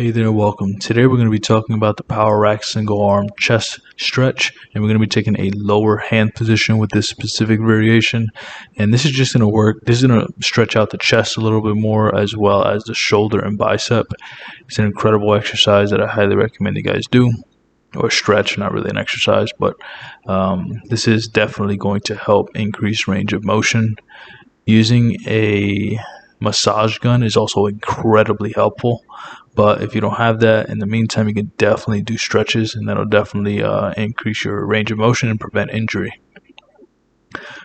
Hey there, welcome. Today we're going to be talking about the Power Rack single arm chest stretch, and we're going to be taking a lower hand position with this specific variation. And this is just going to work. This is going to stretch out the chest a little bit more as well as the shoulder and bicep. It's an incredible exercise that I highly recommend you guys do. Or stretch, not really an exercise, but this is definitely going to help increase range of motion. Using a massage gun is also incredibly helpful, but if you don't have that, in the meantime, you can definitely do stretches, and that'll definitely increase your range of motion and prevent injury.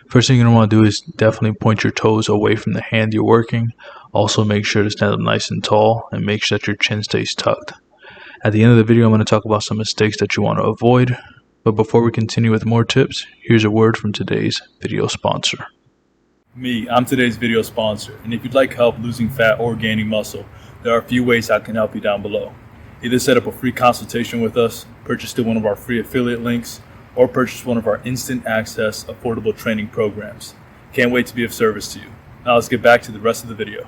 First thing you're going to want to do is definitely point your toes away from the hand you're working. Also make sure to stand up nice and tall and make sure that your chin stays tucked. At the end of the video, I'm going to talk about some mistakes that you want to avoid. But before we continue with more tips, here's a word from today's video sponsor. I'm today's video sponsor, and if you'd like help losing fat or gaining muscle, there are a few ways I can help you down below. Either set up a free consultation with us, purchase through one of our free affiliate links, or purchase one of our instant access affordable training programs. Can't wait to be of service to you. Now let's get back to the rest of the video.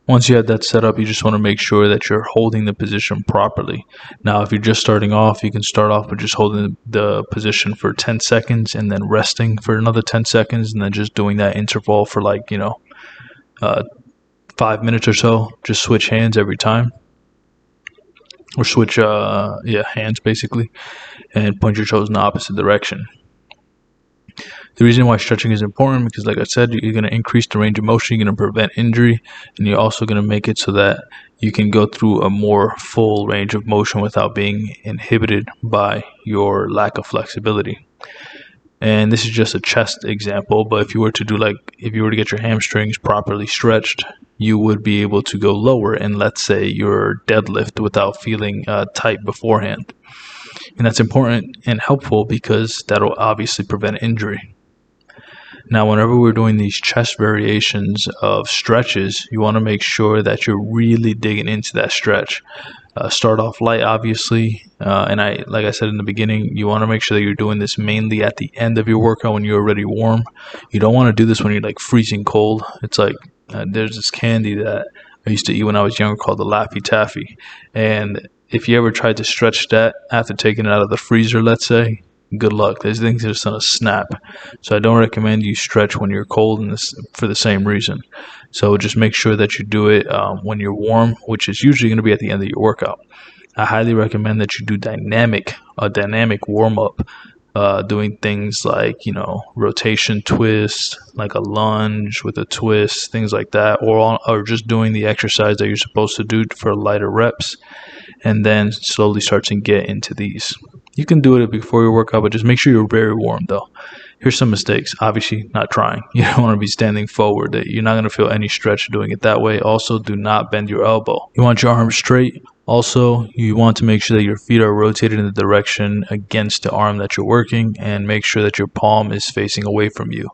Once you have that set up, you just want to make sure that you're holding the position properly. Now, if you're just starting off, you can start off with just holding the position for 10 seconds and then resting for another 10 seconds and then just doing that interval for 5 minutes or so. Just switch hands every time. Or switch hands basically, and point your toes in the opposite direction. The reason why stretching is important because, like I said, you're going to increase the range of motion, you're going to prevent injury, and you're also going to make it so that you can go through a more full range of motion without being inhibited by your lack of flexibility. And this is just a chest example, but if you were to get your hamstrings properly stretched, you would be able to go lower in, let's say, your deadlift without feeling tight beforehand. And that's important and helpful because that'll obviously prevent injury. Now, whenever we're doing these chest variations of stretches, you want to make sure that you're really digging into that stretch. Start off light, obviously, like I said in the beginning, you want to make sure that you're doing this mainly at the end of your workout when you're already warm. You don't want to do this when you're like freezing cold. It's like there's this candy that I used to eat when I was younger called the Laffy Taffy, and if you ever tried to stretch that after taking it out of the freezer, let's say, good luck. These things are just going to snap. So I don't recommend you stretch when you're cold for the same reason. So just make sure that you do it when you're warm, which is usually going to be at the end of your workout. I highly recommend that you do a dynamic warm-up, doing things like, rotation twist, like a lunge with a twist, things like that, or just doing the exercise that you're supposed to do for lighter reps, and then slowly start to get into these. You can do it before your workout, but just make sure you're very warm though. Here's some mistakes. Obviously, not trying. You don't want to be standing forward. You're not going to feel any stretch doing it that way. Also, do not bend your elbow. You want your arms straight. Also, you want to make sure that your feet are rotated in the direction against the arm that you're working, and make sure that your palm is facing away from you.